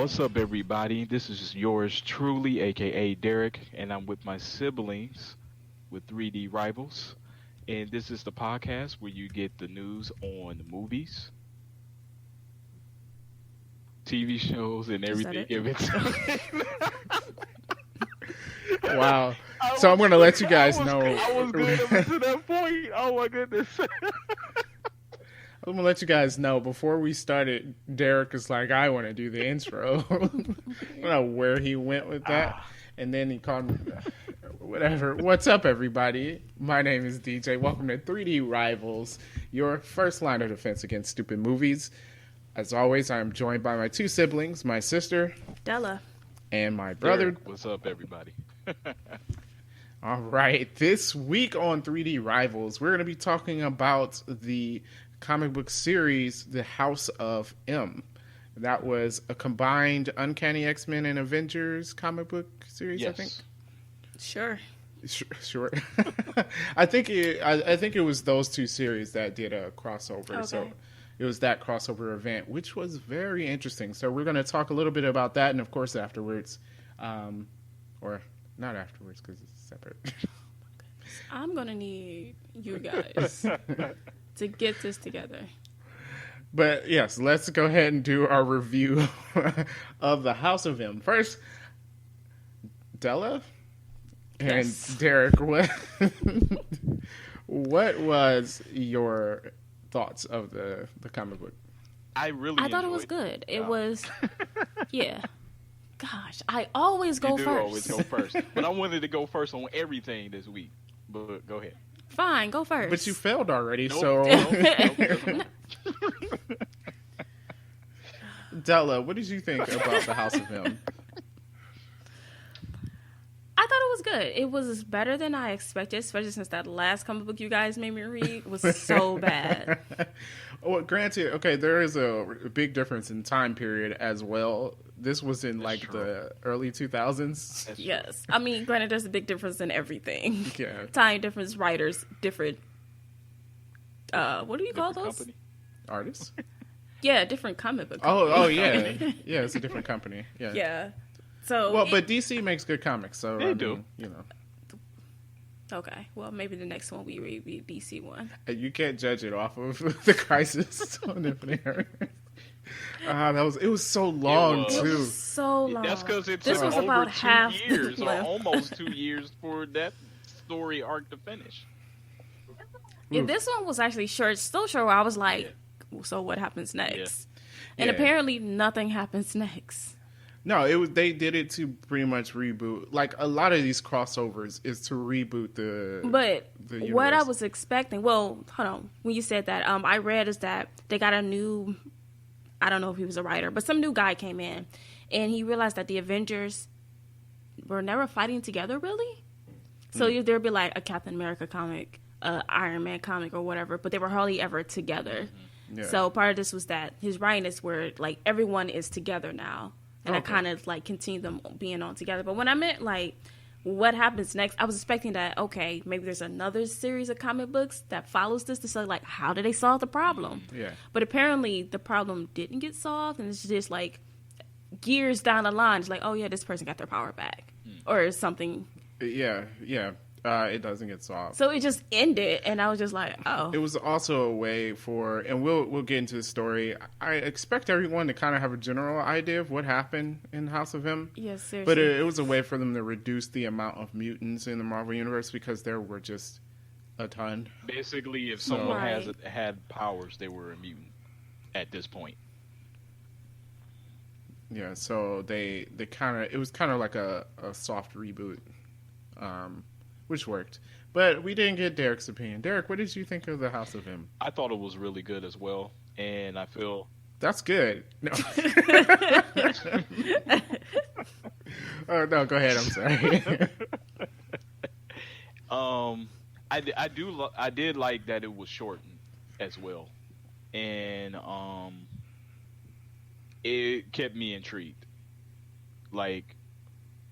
What's up, everybody? This is yours truly, aka Derek, and I'm with my siblings with 3D Rivals. And this is the podcast where you get the news on the movies, TV shows, and Is that everything it? in between. Wow. I So I'm was going to let you I guys was, know. I was good up to that point. Oh my goodness. I'm going to let you guys know before we started, Derek is like, I want to do the intro. I don't know where he went with that. And then he called me, whatever. What's up, everybody? My name is DJ. Welcome to 3D Rivals, your first line of defense against stupid movies. As always, I am joined by my two siblings, my sister Della. and my brother. Derek, what's up, everybody? All right, this week on 3D Rivals, we're going to be talking about the comic book series, The House of M. That was a combined Uncanny X-Men and Avengers comic book series, Yes. I think. Sure. Sure. I think it was those two series that did a crossover. So Okay. it was that crossover event, which was very interesting. So we're going to talk a little bit about that, and of course afterwards, or not afterwards because it's separate. I'm going to need you guys to get this together. But yes, let's go ahead and do our review of the House of M. First, Della and Yes. Derek, what was your thoughts of the comic book? I really I thought it was enjoyed good. It Oh. was, yeah. Gosh, I always go You do always first. go first. But I wanted to go first on everything this week. But go ahead. Fine, go first. But you failed already, Nope, so nope. Della, what did you think about the House of M? I thought it was good. It was better than I expected, especially since that last comic book you guys made me read was so bad. Well, granted, okay, there is a big difference in time period as well. This was in That's like true. the early 2000s. That's Yes. I mean, granted, there's a big difference in everything. Yeah. Time difference, writers, different, what do you call different those? company. Artists? Yeah, different comic book. Oh, company. yeah. Yeah, it's a different company. Yeah. Yeah. So Well, but DC makes good comics, so They do. You know, okay. Well, maybe the next one we read be a DC one. you can't judge it off of the Crisis on Infinite Earth. It was so long was. It too. was so long. That's because it This took was over about 2 half years, or left. almost 2 years, for that story arc to finish. Yeah, this one was actually short, so short. Where I was like, so what happens next? And Yeah. apparently, nothing happens next. No, it was they did it to pretty much reboot. Like a lot of these crossovers is to reboot the. But the what I universe. was expecting, well, hold on. When you said that, I read is that they got a new, I don't know if he was a writer, but some new guy came in, and he realized that the Avengers were never fighting together, really. So there'd be like a Captain America comic, a Iron Man comic, or whatever, but they were hardly ever together. Yeah. So part of this was that his writing is where like everyone is together now, and I Okay. kind of like continue them being on together. But when I meant like what happens next, I was expecting that okay, maybe there's another series of comic books that follows this to say like how did they solve the problem? Yeah. But apparently the problem didn't get solved, and it's just like years down the line, it's like oh yeah, this person got their power back or something. Yeah. It doesn't get solved. So it just ended, and I was just like oh. It was also a way for, and we'll get into the story. I expect everyone to kind of have a general idea of what happened in House of M. Yes, seriously. But it was a way for them to reduce the amount of mutants in the Marvel Universe because there were just a ton. Basically, if someone Right. had powers, they were a mutant at this point. Yeah, so they kind of, it was kind of like a soft reboot, which worked. But we didn't get Derek's opinion. Derek, what did you think of the House of M? I thought it was really good as well, and I feel That's good. No. Oh, no, go ahead. I'm sorry. I did like that it was shortened as well, and it kept me intrigued. Like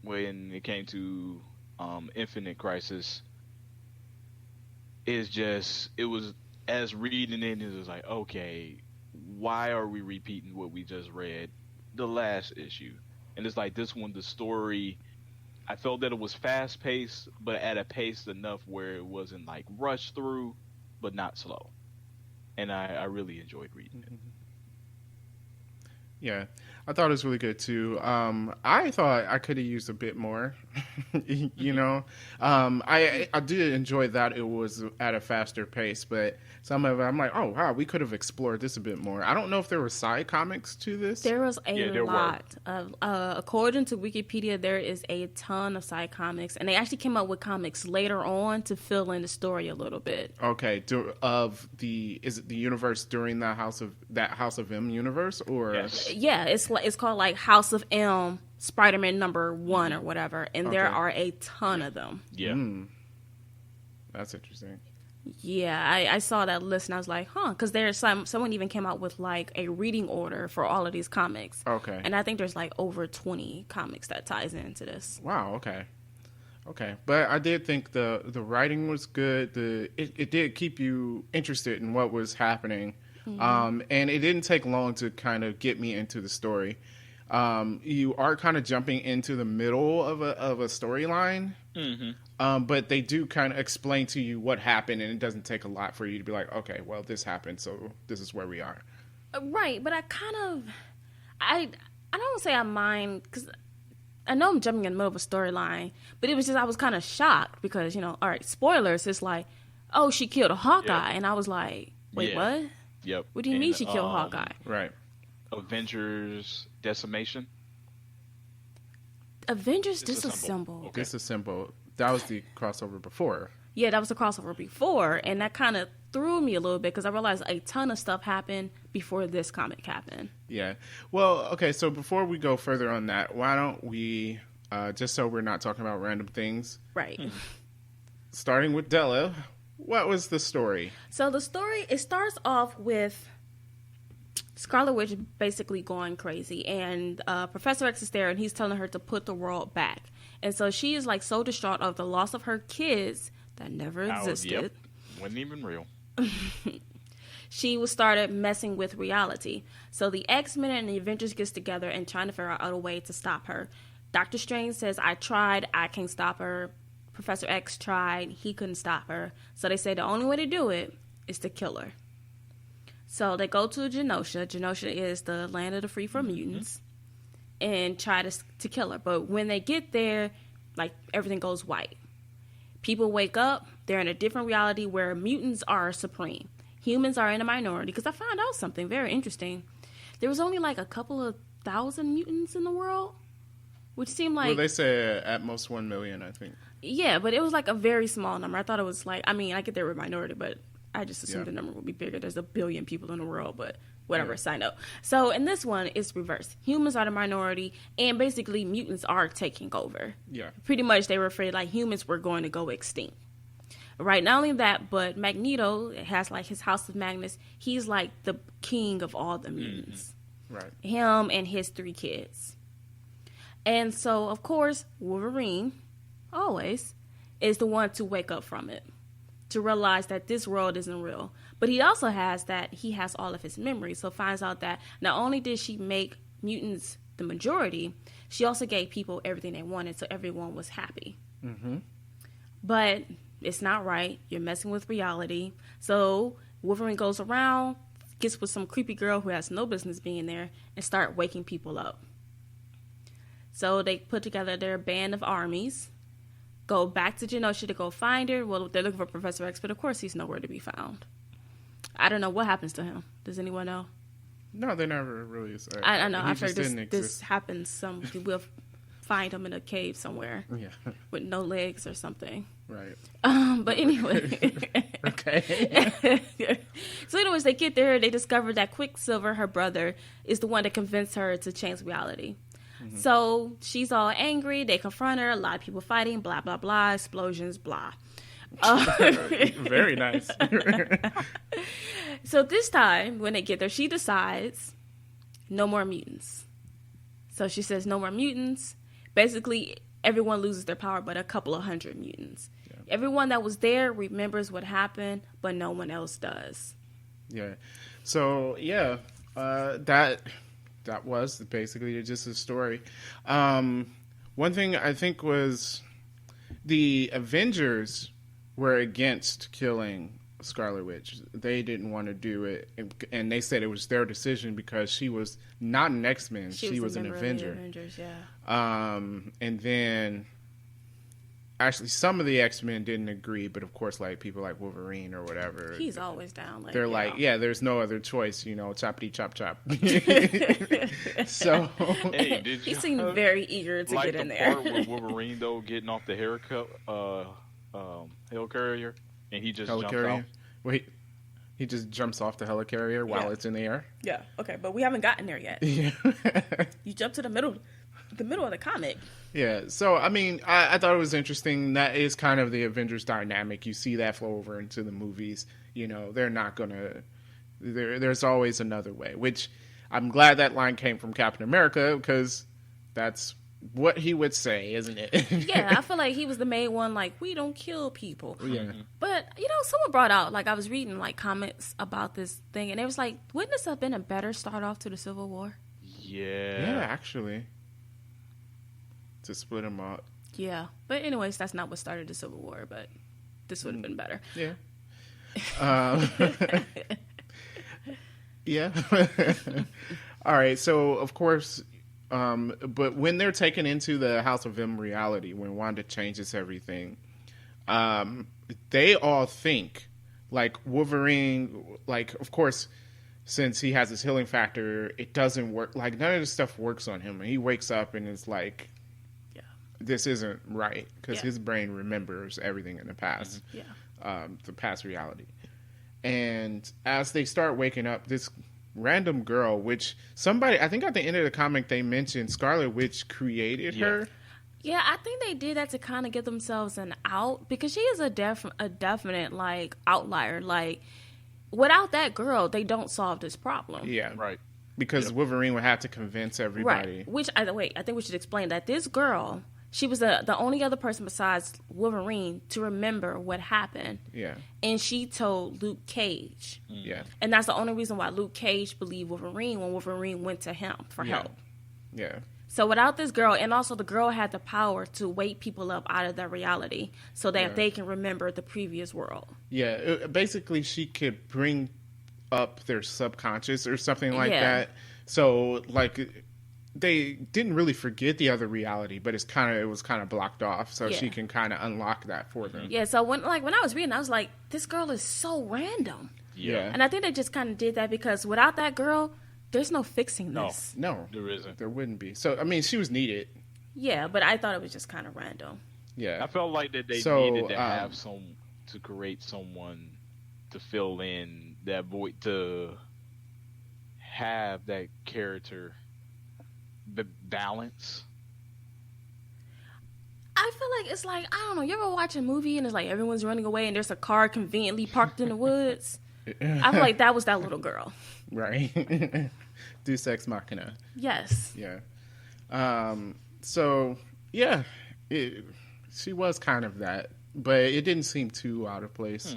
when it came to Infinite Crisis, it was as reading it was like, okay, why are we repeating what we just read the last issue, and it's like this one. The story, I felt that it was fast paced, but at a pace enough where it wasn't like rushed through, but not slow. And I really enjoyed reading it. Yeah, I thought it was really good too. I thought I could have used a bit more. You know, I did enjoy that it was at a faster pace, but some of it I'm like, oh wow, we could have explored this a bit more. I don't know if there were side comics to this. There was Yeah, a there were. lot of, according to Wikipedia, there is a ton of side comics, and they actually came up with comics later on to fill in the story a little bit. Okay, is it the universe during the House of M universe or? Yes. Yeah, it's called like House of M, Spider-Man #1 or whatever, and there Okay. are a ton of them. Yeah. That's interesting. Yeah, I saw that list and I was like, huh, because there's someone even came out with like a reading order for all of these comics. Okay. And I think there's like over 20 comics that ties into this. Wow. Okay, but I did think the writing was good. It did keep you interested in what was happening, and it didn't take long to kind of get me into the story. You are kind of jumping into the middle of a storyline, but they do kind of explain to you what happened, and it doesn't take a lot for you to be like, okay, well, this happened, so this is where we are. Right, but I don't say I mind because I know I'm jumping in the middle of a storyline, but it was just I was kind of shocked because, all right, spoilers. It's like, oh, she killed a Hawkeye, Yep. and I was like, wait, Yeah. what? Yep. What do you mean she killed Hawkeye? Right. Avengers Decimation. Avengers Disassemble. Disassemble. Okay. Disassemble. That was the crossover before. Yeah, that was a crossover before, and that kind of threw me a little bit because I realized a ton of stuff happened before this comic happened. Yeah. Well, okay, so before we go further on that, why don't we, just so we're not talking about random things, Right. starting with Della, what was the story? So the story, it starts off with Scarlet Witch basically going crazy, and Professor X is there, and he's telling her to put the world back. And so she is like so distraught of the loss of her kids that never existed. Yep. Wasn't even real. She was started messing with reality. So the X-Men and the Avengers gets together and trying to figure out a way to stop her. Doctor Strange says, I tried, I can't stop her. Professor X tried, he couldn't stop her. So they say the only way to do it is to kill her. So they go to Genosha. Genosha is the land of the free from mutants. And try to kill her. But when they get there, like, everything goes white. People wake up, they're in a different reality where mutants are supreme. Humans are in a minority. Because I found out something very interesting. There was only like a couple of thousand mutants in the world. Which seemed like... Well, they say at most 1 million, I think. Yeah, but it was like a very small number. I thought it was like... I mean, I get there with minority, but I just assumed Yeah. the number would be bigger. There's 1 billion people in the world, but whatever, side note. So in this one, it's reversed. Humans are the minority, and basically mutants are taking over. Yeah. Pretty much they were afraid like humans were going to go extinct. Right, not only that, but Magneto has like his House of Magnus. He's like the king of all the mutants. Right. Him and his 3 kids. And so, of course, Wolverine, always, is the one to wake up from it. To realize that this world isn't real. But he also has that he has all of his memories. So finds out that not only did she make mutants the majority, she also gave people everything they wanted, so everyone was happy. Mm-hmm. But it's not right. You're messing with reality. So Wolverine goes around, gets with some creepy girl who has no business being there, and start waking people up. So they put together their band of armies, go back to Genosha to go find her. Well, they're looking for Professor X, but of course he's nowhere to be found. I don't know what happens to him. Does anyone know? No, they never really say. I know. He I've just heard didn't this exist. happens. We'll find him in a cave somewhere Yeah. with no legs or something. Right. But anyway. Okay. So anyways, they get there. They discover that Quicksilver, her brother, is the one that convinced her to change reality. Mm-hmm. So she's all angry. They confront her. A lot of people fighting. Blah, blah, blah. Explosions, blah. Very nice. So this time, when they get there, she decides no more mutants. So she says no more mutants. Basically, everyone loses their power but a couple of hundred mutants. Yeah. Everyone that was there remembers what happened, but no one else does. Yeah. So, yeah, that that was basically just the story. One thing I think was the Avengers were against killing Scarlet Witch. They didn't want to do it, and they said it was their decision because she was not an X-Men. She was an Avenger. Avengers, yeah. And then actually some of the X-Men didn't agree, but of course, like people like Wolverine or whatever, He's always down. Like, they're like, yeah, there's no other choice, choppity chop chop. So Hey, did he you seemed very eager to like get in the there. part with Wolverine though getting off the haircut helicarrier and he just jumped helicarrier. out? Wait, he just jumps off the helicarrier while Yeah. it's in the air. Yeah, okay, but we haven't gotten there yet. Yeah. You jump to the middle of the comic. Yeah, so I mean, I thought it was interesting. That is kind of the Avengers dynamic. You see that flow over into the movies. They're not gonna. There's always another way. Which I'm glad that line came from Captain America because that's what he would say, isn't it? Yeah, I feel like he was the main one. Like, we don't kill people. Yeah. But someone brought out, like, I was reading like comments about this thing, and it was like, wouldn't this have been a better start off to the Civil War? Yeah, actually, to split them up. Yeah, but anyways, that's not what started the Civil War. But this would have been better. Yeah. Yeah. All right. So, of course, but when they're taken into the House of M reality, when Wanda changes everything, they all think, like, Wolverine, like, of course, since he has his healing factor, it doesn't work. Like, none of this stuff works on him. And he wakes up and is like, Yeah. this isn't right. Because Yeah. his brain remembers everything in the past. Yeah. The past reality. And as they start waking up, this random girl, which somebody, I think at the end of the comic, they mentioned Scarlet Witch created her. Yeah, I think they did that to kind of give themselves an out because she is a definite like outlier. Like, without that girl, they don't solve this problem. Yeah. Right. Because Wolverine would have to convince everybody. Right. Which, I think we should explain that this girl, she was the only other person besides Wolverine to remember what happened. Yeah. And she told Luke Cage. Yeah. And that's the only reason why Luke Cage believed Wolverine when Wolverine went to him for Yeah. help. Yeah. So without this girl, and also the girl had the power to wake people up out of their reality so that they can remember the previous world. Yeah. Basically, she could bring up their subconscious or something like that. So, like, they didn't really forget the other reality, but it was kind of blocked off. So she can kind of unlock that for them. Yeah, so when I was reading, I was like, this girl is so random. Yeah. And I think they just kind of did that because without that girl, there's no fixing this. No, There isn't. there wouldn't be. So, I mean, she was needed. Yeah, but I thought it was just kind of random. Yeah. I felt like that they So, needed to have to create someone to fill in that void, to have that character balance. I feel like it's like, I don't know, you ever watch a movie and it's like everyone's running away and there's a car conveniently parked in the woods? I feel like that was that little girl. Right. Deus Ex Machina. Yes. Yeah. So, yeah, she was kind of that, but it didn't seem too out of place.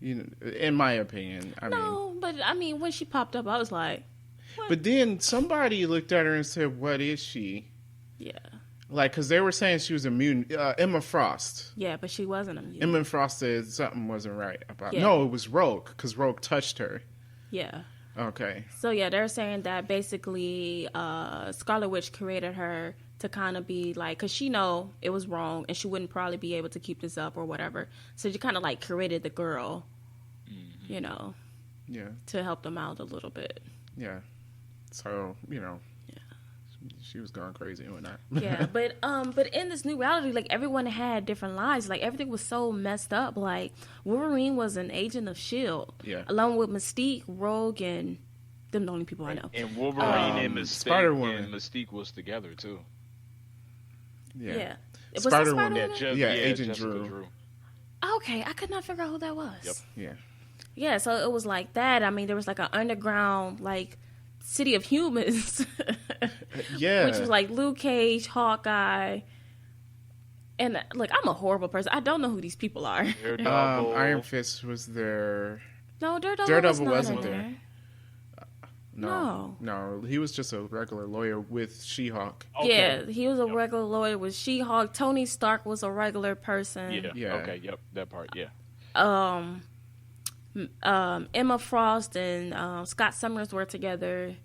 In my opinion. I mean, No, but I mean, when she popped up, I was like, but then somebody looked at her and said, "What is she?" yeah. Like, because they were saying she was a mutant. Emma Frost. Yeah, but she wasn't a mutant. Emma Frost said something wasn't right about. Yeah. No, it was Rogue, because Rogue touched her. Yeah. Okay. So, yeah, they're saying that basically Scarlet Witch created her to kind of be like, because she know it was wrong and she wouldn't probably be able to keep this up or whatever. So she kind of like created the girl, you know, Yeah. to help them out a little bit. Yeah. So, she was going crazy and whatnot. Yeah, but in this new reality, like, everyone had different lives. Like, everything was so messed up. Like, Wolverine was an agent of S.H.I.E.L.D. Yeah. Along with Mystique, Rogue, and them the only people I know. And Wolverine and Mystique, Spider-Woman. and Mystique was together too. Yeah. Was that Spider-Woman. Spider-Woman? Yeah, Agent Jessica Drew. Okay, I could not figure out who that was. Yep. Yeah. Yeah, so it was like that. I mean, there was like an underground, like, city of humans. Yeah. Which was like Luke Cage, Hawkeye. And, look, I'm a horrible person. I don't know who these people are. Daredevil. Iron Fist was there. No, Daredevil Daredevil was not wasn't in there. No. He was just a regular lawyer with She-Hulk. Yeah, he was a regular lawyer with She-Hulk. Tony Stark was a regular person. Yeah. Okay. Yep. That part. Yeah. Emma Frost and Scott Summers were together.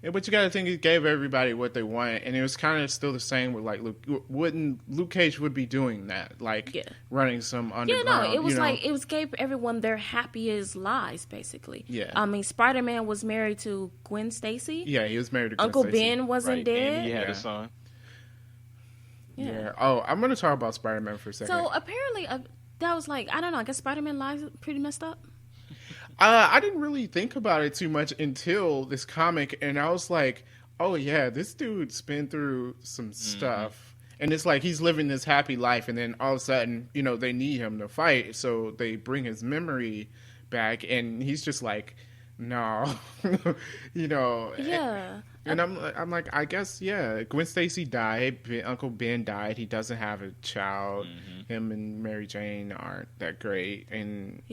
Yeah, but you got to think he gave everybody what they wanted, and it was kind of still the same with like Luke Cage would be doing that, like running some underground. Yeah, no, it was like it was gave everyone their happiest lives, basically. Yeah, I mean, Spider-Man was married to Gwen Stacy. Yeah, he was married to Gwen Uncle Stacy. Ben wasn't dead. And he had a son. Yeah. Oh, I'm gonna talk about Spider-Man for a second. So apparently, that was like I don't know. I guess Spider-Man lives pretty messed up. I didn't really think about it too much until this comic, and I was like, oh yeah, this dude's been through some stuff. And it's like he's living this happy life, and then all of a sudden, they need him to fight, so they bring his memory back, and he's just like, no, Yeah. And I'm like, I guess, yeah, Gwen Stacy died, Uncle Ben died, he doesn't have a child, him and Mary Jane aren't that great, and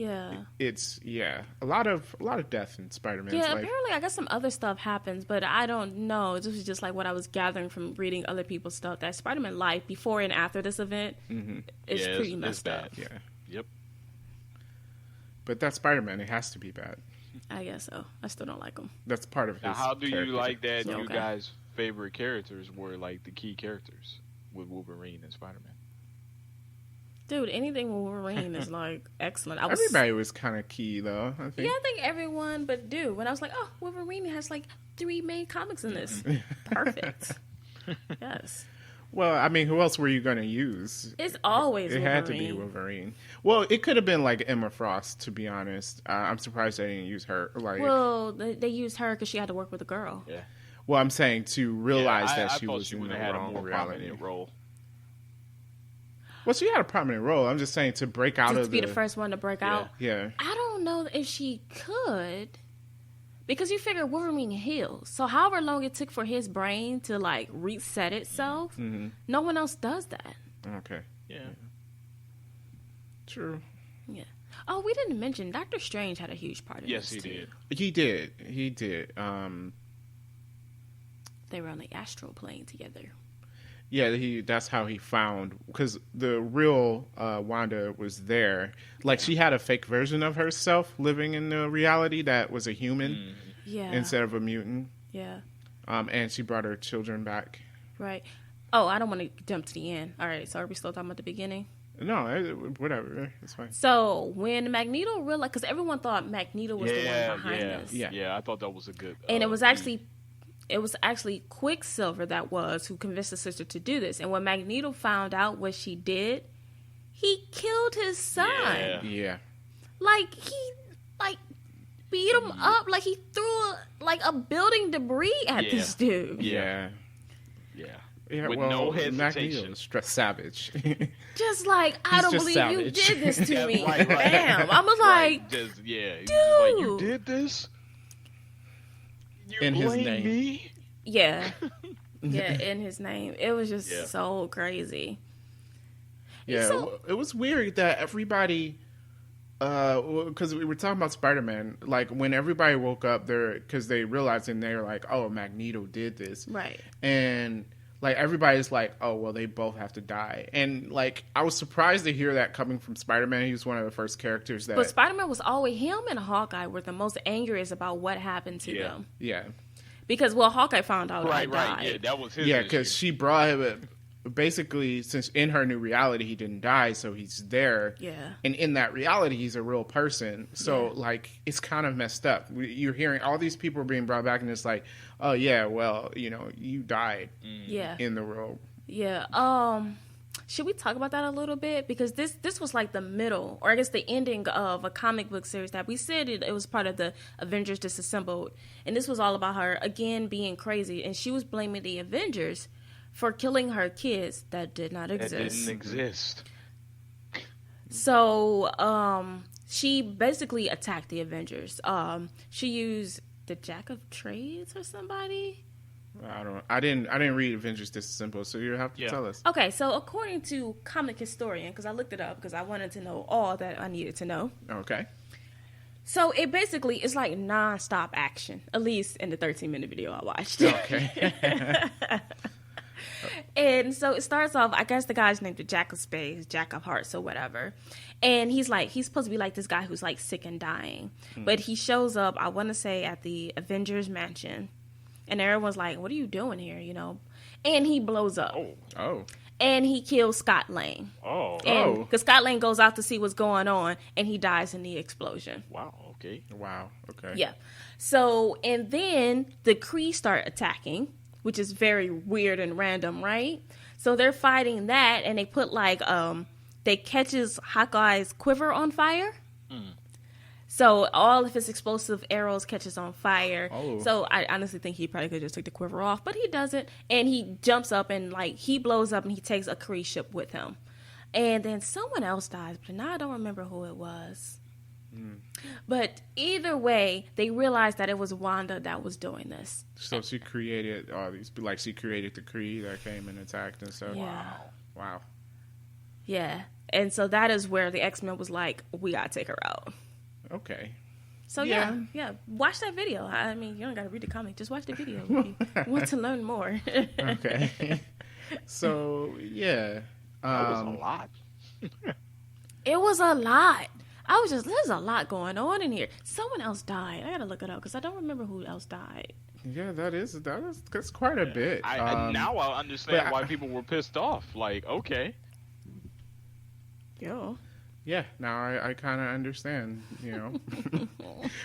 it's, a lot of death in Spider-Man's life. Apparently I guess some other stuff happens, but I don't know. This was just like what I was gathering from reading other people's stuff, that Spider-Man life before and after this event is pretty messed up. Yeah. Yep. But that's Spider-Man, it has to be bad. I guess so. I still don't like him. That's part of his Now, how do you like that So, you guys' favorite characters were like the key characters with Wolverine and Spider-Man? Dude, anything with Wolverine is like excellent. Everybody was kind of key though, I think. Yeah, I think everyone, but dude, when I was like, oh, Wolverine has like 3 main comics in this. Perfect. Yes. Well, I mean, who else were you going to use? It's always It Wolverine. had to be Wolverine. Well, it could have been like Emma Frost, to be honest. I'm surprised they didn't use her. Well, they used her because she had to work with a girl. Yeah. Well, I'm saying to realize that she thought was in would the have had a wrong more reality. prominent role. Well, she had a prominent role. I'm just saying to break out Just of to be the first one to break out. Yeah. I don't know if she could. Because you figure Wolverine heals. So however long it took for his brain to like reset itself, no one else does that. Okay. Yeah. True. Yeah. Oh, we didn't mention Doctor Strange had a huge part in Yes, this he too. did. He did. They were on the astral plane together. Yeah, that's how he found, because the real Wanda was there. Like, she had a fake version of herself living in the reality that was a human instead of a mutant. Yeah. And she brought her children back. Right. Oh, I don't want to jump to the end. All right, so are we still talking about the beginning? No, whatever. It's fine. So when Magneto realized, because everyone thought Magneto was the one behind this. Yeah, I thought that was a good. And it was actually Quicksilver that was who convinced the sister to do this. And when Magneto found out what she did, he killed his son. Yeah. Like he beat him up. Like he threw a building debris at this dude. Yeah. Yeah, with well, no hesitation. Magneto is savage. Just like, I don't believe savage. you did this to me. Right. Bam. I was like, just, dude, you did this? You In his blame name. me? yeah. Yeah, in his name. It was just so crazy. Yeah, So- it was weird that everybody, because we were talking about Spider-Man, like when everybody woke up there, because they realized and they're like, oh, Magneto did this. Right. And like everybody's like, oh, well, they both have to die. And like, I was surprised to hear that coming from Spider-Man. He was one of the first characters that. But Spider-Man was always, him and Hawkeye were the most angriest about what happened to them. Yeah. Because, well, Hawkeye found out Right. died. Yeah, that was his Yeah, issue. because she brought him. Basically, since in her new reality he didn't die, so he's there. Yeah. And in that reality, he's a real person. So, like, it's kind of messed up. You're hearing all these people being brought back, and it's like, oh, yeah, well, you died Yeah. in the world. Yeah. Should we talk about that a little bit? Because this was like the middle, or I guess the ending of a comic book series that we said it was part of the Avengers Disassembled. And this was all about her, again, being crazy. And she was blaming the Avengers for killing her kids that did not exist. That didn't exist. So, she basically attacked the Avengers. She used the Jack of Trades or somebody. I didn't read Avengers Disassembled, so you have to tell us. Okay, so according to Comic Historian, because I looked it up because I wanted to know all that I needed to know. Okay. So it basically is like non-stop action, at least in the 13-minute video I watched. Okay. And so it starts off, I guess the guy's named Jack of Spades, Jack of Hearts or whatever. And he's supposed to be like this guy who's like sick and dying. But he shows up, I want to say, at the Avengers mansion. And everyone's like, what are you doing here, you know? And he blows up. Oh. And he kills Scott Lang. Oh. Because Scott Lang goes out to see what's going on, and he dies in the explosion. Wow. Okay. Wow. Okay. Yeah. So, and then the Kree start attacking, which is very weird and random, right? So they're fighting that, and they put they catches Hawkeye's quiver on fire. So all of his explosive arrows catches on fire. Oh. So I honestly think he probably could just take the quiver off, but he doesn't. And he jumps up and he blows up and he takes a Kree ship with him. And then someone else dies, but now I don't remember who it was. But either way, they realized that it was Wanda that was doing this. So she created all these, like she created the Kree that came and attacked and stuff. Yeah. Wow. Yeah. And so that is where the X-Men was like, we gotta take her out. Okay. So yeah. Watch that video. I mean, you don't gotta read the comic. Just watch the video if you want to learn more. Okay. So yeah. That was a lot. It was a lot. I was just, there's a lot going on in here. Someone else died. I gotta look it up because I don't remember who else died. Yeah, that's quite a bit. Now I understand but why people were pissed off. Like, okay. Yeah. Yeah, now I kind of understand, you know.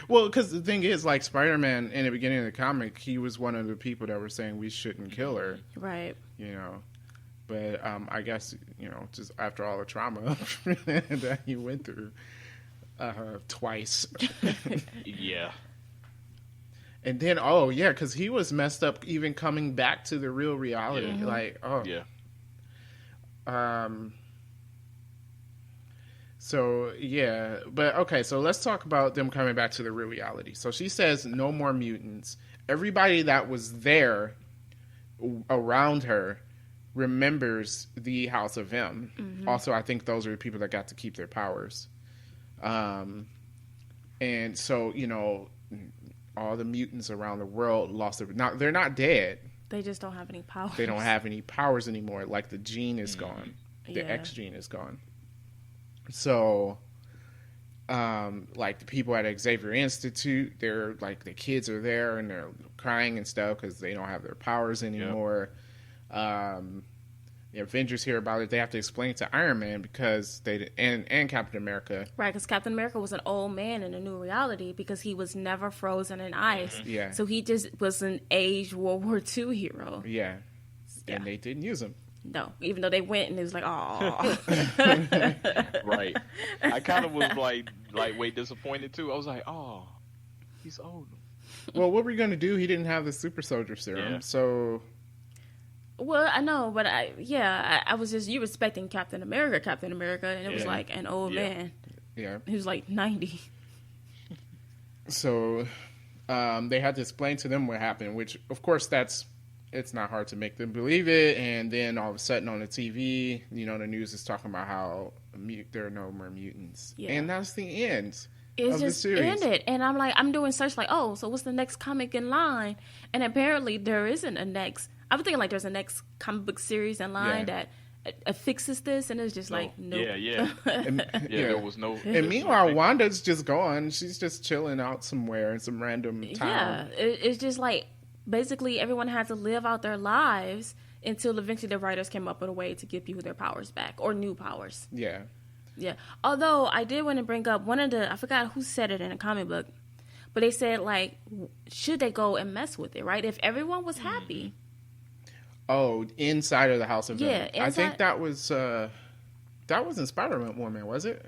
Well, because the thing is, like, Spider-Man, in the beginning of the comic, he was one of the people that were saying we shouldn't kill her, Right. you know. But I guess, you know, just after all the trauma that he went through twice. Yeah. And then, because he was messed up even coming back to the real reality. Yeah. Like, Yeah. So, yeah. But, okay, so let's talk about them coming back to the real reality. So she says no more mutants. Everybody that was there around her remembers the House of M. Mm-hmm. Also, I think those are the people that got to keep their powers. And so, you know, all the mutants around the world lost their... Now, they're not dead. They just don't have any powers. They don't have any powers anymore. Like, the gene is gone. The X gene is gone. So, like, the people at Xavier Institute, they're, like, the kids are there and they're crying and stuff because they don't have their powers anymore. Yep. The Avengers hear about it. They have to explain it to Iron Man because and Captain America. Right, because Captain America was an old man in a new reality because he was never frozen in ice. Yeah. So he just was an aged World War II hero. Yeah. And they didn't use him. No, even though they went and it was like, oh. Right. I kind of was like way disappointed too. I was like, oh, he's old. Well, what were you going to do? He didn't have the super soldier serum, so... Well, I know, but I was just, you respecting Captain America, and it was like an old man. Yeah. He was like 90. So, they had to explain to them what happened, which, of course, it's not hard to make them believe it. And then all of a sudden on the TV, you know, the news is talking about how there are no more mutants. Yeah. And that's the end. It's just ended. And I'm like, I'm doing search like, oh, so what's the next comic in line? And apparently there isn't a next. I was thinking like there's a next comic book series in line that affixes this, and it's just like, nope. Yeah. There was no. And meanwhile, Wanda's just gone. She's just chilling out somewhere in some random town. Yeah, it's just like basically everyone had to live out their lives until eventually the writers came up with a way to give people their powers back or new powers. Yeah. Yeah. Although I did want to bring up I forgot who said it in a comic book, but they said like, should they go and mess with it, right? If everyone was happy. Oh, inside of the House of M. Yeah, I think that was in Spider-Woman, was it?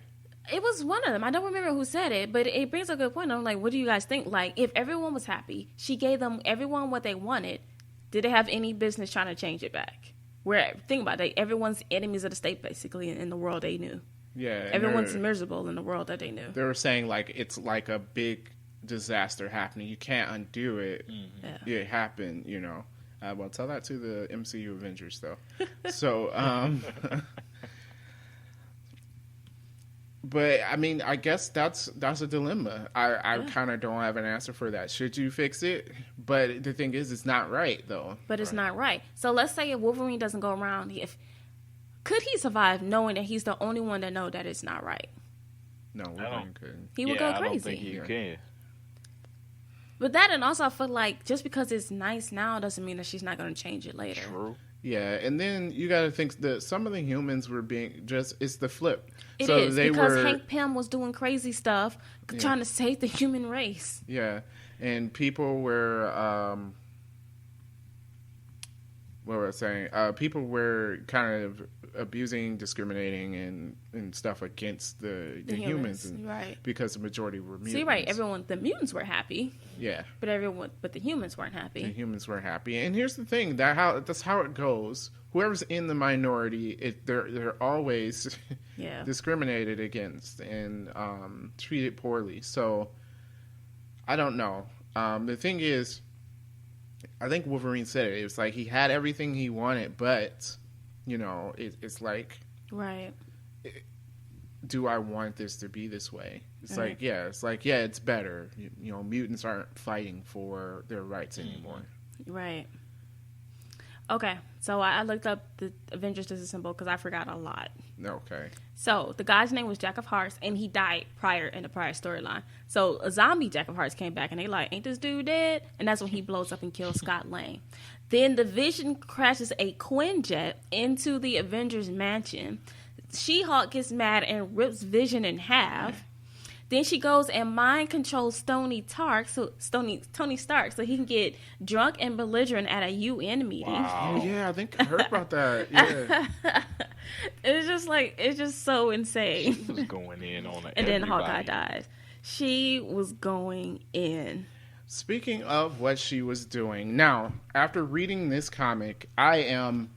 It was one of them. I don't remember who said it, but it brings a good point. I'm like, what do you guys think? Like, if everyone was happy, she gave them everyone what they wanted, did they have any business trying to change it back? Think about it, everyone's enemies of the state basically in the world they knew. Yeah, everyone's miserable in the world that they knew. They were saying like it's like a big disaster happening. You can't undo it. Mm-hmm. It happened, you know. Well, tell that to the MCU Avengers, though. So, But I mean, I guess that's a dilemma. I Yeah. kind of don't have an answer for that. Should you fix it? But the thing is, it's not right though. But it's not right. So let's say if Wolverine doesn't go around, if could he survive knowing that he's the only one that know that it's not right? No, Wolverine couldn't. He would go I don't crazy. think he Yeah. can. But that, and also I feel like just because it's nice now doesn't mean that she's not going to change it later. True. Yeah, and then you got to think that some of the humans were being it's the flip. It so is they because were, Hank Pym was doing crazy stuff, trying to save the human race. Yeah, and people were what was I saying? People were kind of abusing, discriminating, and stuff against the humans, and, right? because the majority were mutants. So you're right. The mutants were happy, Yeah, but the humans weren't the happy. humans were happy. And here's the thing: that's how it goes. Whoever's in the minority, they're always Yeah. discriminated against and treated poorly. So I don't know. The thing is, I think Wolverine said it. It was like he had everything he wanted, but it's like, Right. do I want this to be this way? It's Right. like it's better. Mutants aren't fighting for their rights anymore. Right. Okay, so I looked up the Avengers Disassemble because I forgot a lot. Okay. So the guy's name was Jack of Hearts, and he died in the prior storyline. So a zombie Jack of Hearts came back, and they like, ain't this dude dead? And that's when he blows up and kills Scott Lang. Then the Vision crashes a Quinjet into the Avengers mansion. She-Hulk gets mad and rips Vision in half. Then she goes and mind controls Tony Stark so he can get drunk and belligerent at a UN meeting. Oh, yeah, I think I heard about that. Yeah. It's just so insane. She was going in on it. And then Hawkeye dies. She was going in. Speaking of what she was doing, now, after reading this comic, I am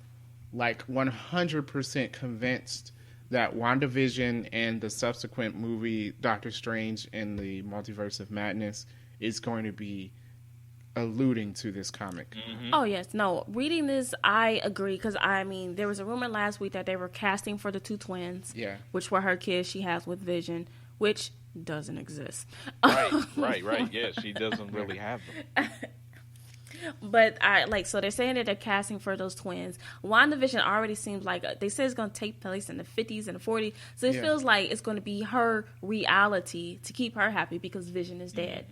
like 100% convinced that WandaVision and the subsequent movie Doctor Strange and the Multiverse of Madness is going to be alluding to this comic. Mm-hmm. Oh, yes. No, reading this, I agree. Because, there was a rumor last week that they were casting for the two twins. Yeah. Which were her kids she has with Vision, which doesn't exist. Right. Yeah, she doesn't really have them. But so they're saying that they're casting for those twins. WandaVision already seems like they say it's going to take place in the 50s and the 40s. So it feels like it's going to be her reality to keep her happy because Vision is dead.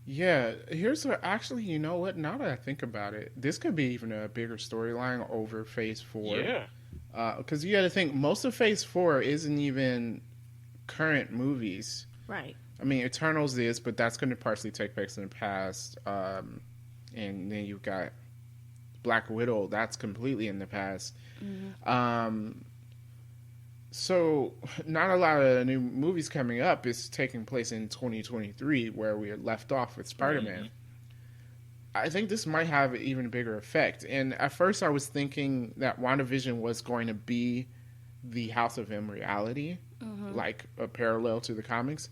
Yeah, actually, you know what? Now that I think about it, this could be even a bigger storyline over Phase 4. Yeah. Because you got to think, most of Phase 4 isn't even current movies. Right. I mean, Eternals is, but that's going to partially take place in the past. And then you've got Black Widow. That's completely in the past. Mm-hmm. So not a lot of new movies coming up is taking place in 2023, where we left off with Spider-Man. Mm-hmm. I think this might have an even bigger effect. And at first I was thinking that WandaVision was going to be the House of M reality, like a parallel to the comics.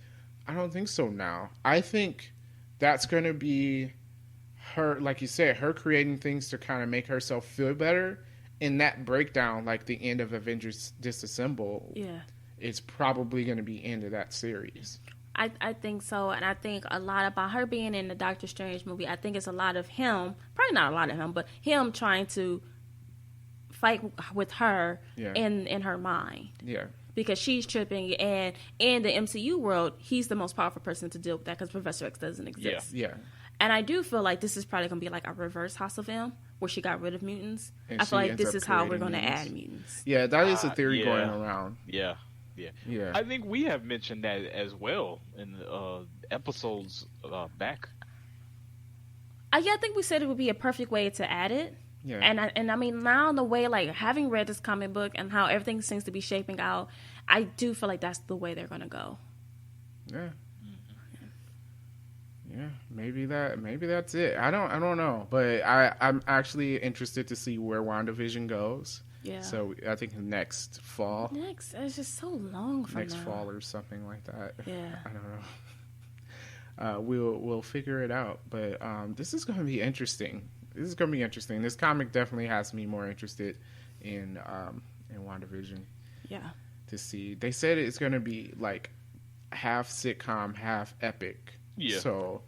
I don't think so now. I think that's going to be her, like you said, her creating things to kind of make herself feel better. And that breakdown, like the end of Avengers Disassemble, is probably going to be end of that series. I think so, and I think a lot about her being in the Doctor Strange movie. I think it's a lot of him, probably not a lot of him, but him trying to fight with her in her mind. Yeah. Because she's tripping, and in the MCU world, he's the most powerful person to deal with that because Professor X doesn't exist. Yeah. And I do feel like this is probably going to be like a reverse House of M, where she got rid of mutants. And I feel she like ends this up is how we're creating going to mutants. add mutants. Yeah, that is a theory yeah. going around. Yeah. Yeah. I think we have mentioned that as well in episodes back. Yeah, I think we said it would be a perfect way to add it. Yeah. And I mean, now the way, like, having read this comic book and how everything seems to be shaping out, I do feel like that's the way they're going to go. Yeah. Yeah, maybe that's it. I don't know, but I'm actually interested to see where WandaVision goes. Yeah. So I think next fall. Next, it's just so long from Next now. fall or something like that. Yeah. I don't know. We'll figure it out, but this is going to be interesting. This comic definitely has me more interested in WandaVision. Yeah. to see. They said it's going to be like half sitcom, half epic. Yeah. So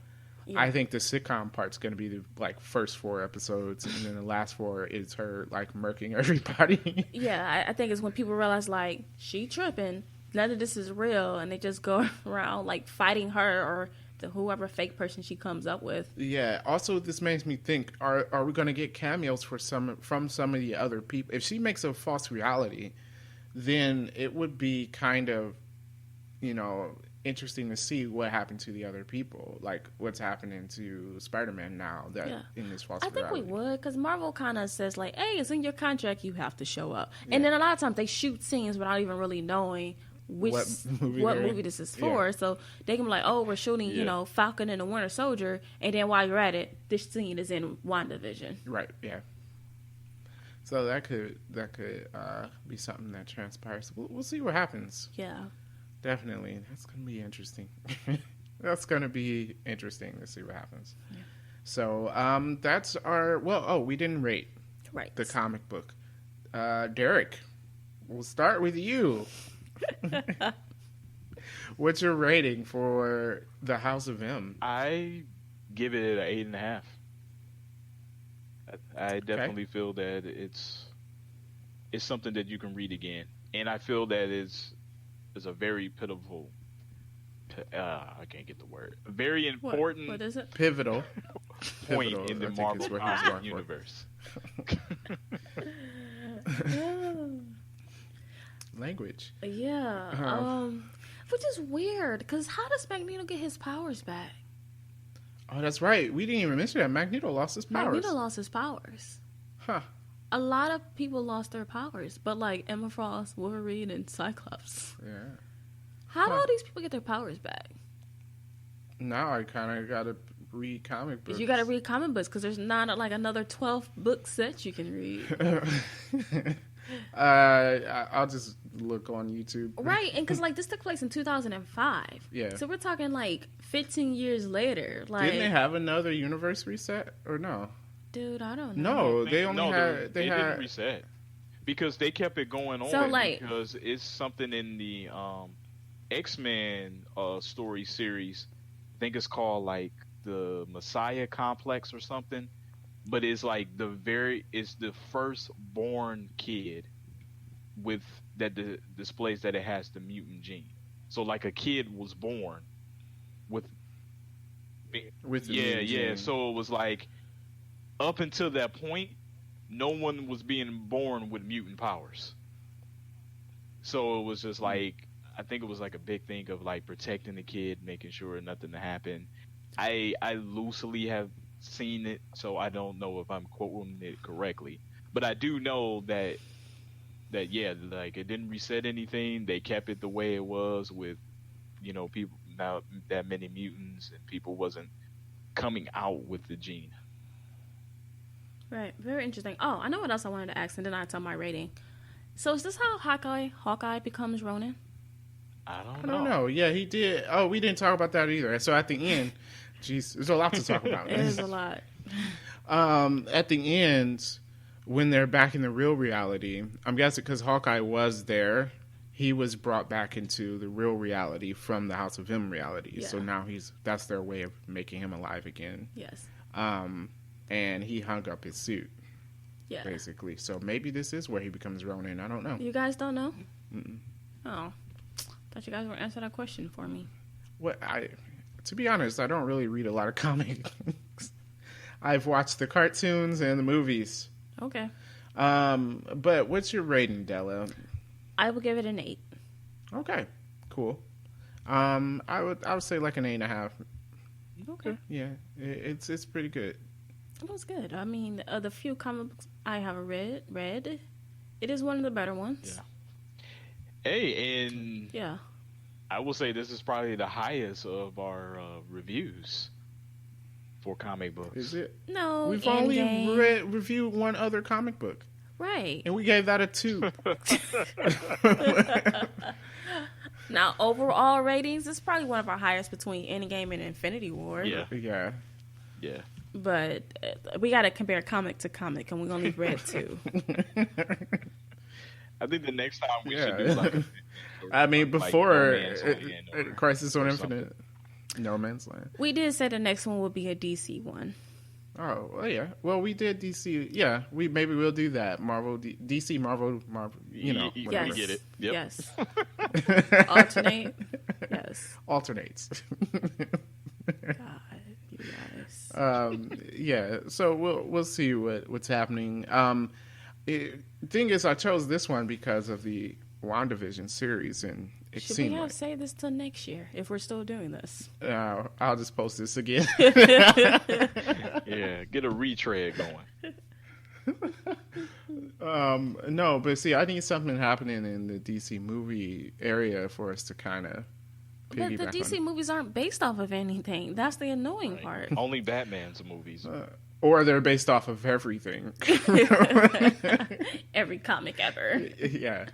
Yeah. I think the sitcom part's going to be the like first 4 episodes, and then the last 4 is her like murking everybody. Yeah, I think it's when people realize like she tripping, none of this is real, and they just go around like fighting her or whoever fake person she comes up with. Yeah. Also, this makes me think: Are we going to get cameos from some of the other people? If she makes a false reality, then it would be kind of, interesting to see what happened to the other people, like what's happening to Spider-Man now that Yeah. in this false I think reality. we would, because Marvel kind of says like, "Hey, it's in your contract, you have to show up." And then a lot of times they shoot scenes without even really knowing what movie this is for. Yeah. So they can be like, "Oh, we're shooting, Falcon and the Winter Soldier," and then while you're at it, this scene is in WandaVision. Right. Yeah. So that could be something that transpires. We'll see what happens. Yeah. Definitely, that's gonna be interesting. That's gonna be interesting to see what happens. Yeah. So that's our we didn't rate Right. the comic book. Derek, we'll start with you. What's your rating for the House of M? I give it an 8.5. I definitely feel that it's something that you can read again, and I feel that it's a very pivotal. I can't get the word. A very important What is it? Pivotal point Pivotal, in the I think Marvel is what he's comic going for. universe. Language. Yeah. Which is weird, because how does Magneto get his powers back? Oh, that's right. We didn't even mention that Magneto lost his powers. Magneto lost his powers. Huh. A lot of people lost their powers, but like Emma Frost, Wolverine, and Cyclops. Yeah. How do all these people get their powers back? Now I kind of got to read comic books. You got to read comic books, because there's not like another 12 book set you can read. I'll just look on YouTube. Right, and because like this took place in 2005. Yeah. So we're talking like 15 years later. Like, Didn't they have another universe reset or no? dude, I don't know. No, they only had. They They had. didn't reset because they kept it going on. So, like- because it's something in the X-Men story series. I think it's called like the Messiah Complex or something. But it's like it's the first born kid with that displays that it has the mutant gene. So like a kid was born with With the yeah, mutant yeah. gene. So it was like up until that point, no one was being born with mutant powers. So it was just like I think it was like a big thing of like protecting the kid, making sure nothing happened. I loosely have seen it, so I don't know if I'm quoting it correctly, but I do know that yeah, like it didn't reset anything. They kept it the way it was with people, not that many mutants, and people wasn't coming out with the gene. Right, very interesting. Oh, I know what else I wanted to ask, and then I tell my rating. So is this how Hawkeye becomes Ronin? I I don't know. Yeah, he did. Oh, we didn't talk about that either. So at the end, jeez, there's a lot to talk about. It is a lot. At the end, when they're back in the real reality, I'm guessing because Hawkeye was there, he was brought back into the real reality from the House of M reality. Yeah. So now that's their way of making him alive again. Yes. And he hung up his suit, Yeah. basically. So maybe this is where he becomes Ronin. I don't know. You guys don't know? Oh. Thought you guys were answering that question for me. To be honest, I don't really read a lot of comics. I've watched the cartoons and the movies. Okay. But what's your rating, Della? I will give it an 8. Okay, cool. I would say like an 8.5. Okay. Yeah, it's pretty good. It was good. I mean, the few comic books I have read, it is one of the better ones. Yeah. Hey, and Yeah. I will say this is probably the highest of our reviews for comic books. Is it? No, We've only Endgame. reviewed one other comic book, Right. and we gave that a 2. Now, overall ratings, it's probably one of our highest between Endgame and Infinity War. Yeah. Yeah. Yeah. But we got to compare comic to comic, and we're going to leave red too. I think the next time we Yeah. should do like I mean, like before No Man's Land Crisis on or Infinite, No Man's Land. We did say the next one would be a DC one. Oh, well, yeah. Well, we did DC. Yeah, we'll do that. DC, Marvel. You know, We whatever. get it. Yep. Yes. Alternate. Yes. Alternates. God, you guys. Yeah. So we'll see what's happening. Thing is, I chose this one because of the WandaVision series, and it Should seemed we have like saved this till next year if we're still doing this? I'll just post this again. Yeah, get a retread going. No, but see, I need something happening in the DC movie area for us to kind of But the DC movies aren't based off of anything. That's the annoying part. Only Batman's movies. or they're based off of everything. Every comic ever. Yeah.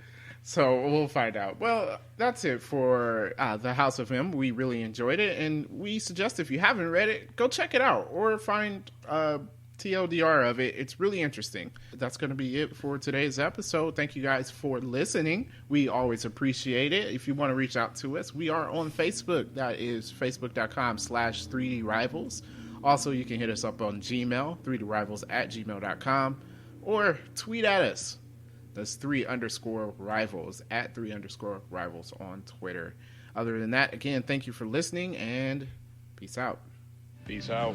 So we'll find out. Well, that's it for The House of M. We really enjoyed it, and we suggest if you haven't read it, go check it out or find TLDR of it. It's really interesting. That's going to be it for today's episode. Thank you guys for listening. We always appreciate it. If you want to reach out to us, we are on Facebook. That is facebook.com/3D Rivals. Also, you can hit us up on Gmail, 3drivals@gmail.com, or tweet at us. That's 3_rivals at 3_rivals on Twitter. Other than that, again, thank you for listening, and peace out. Peace out.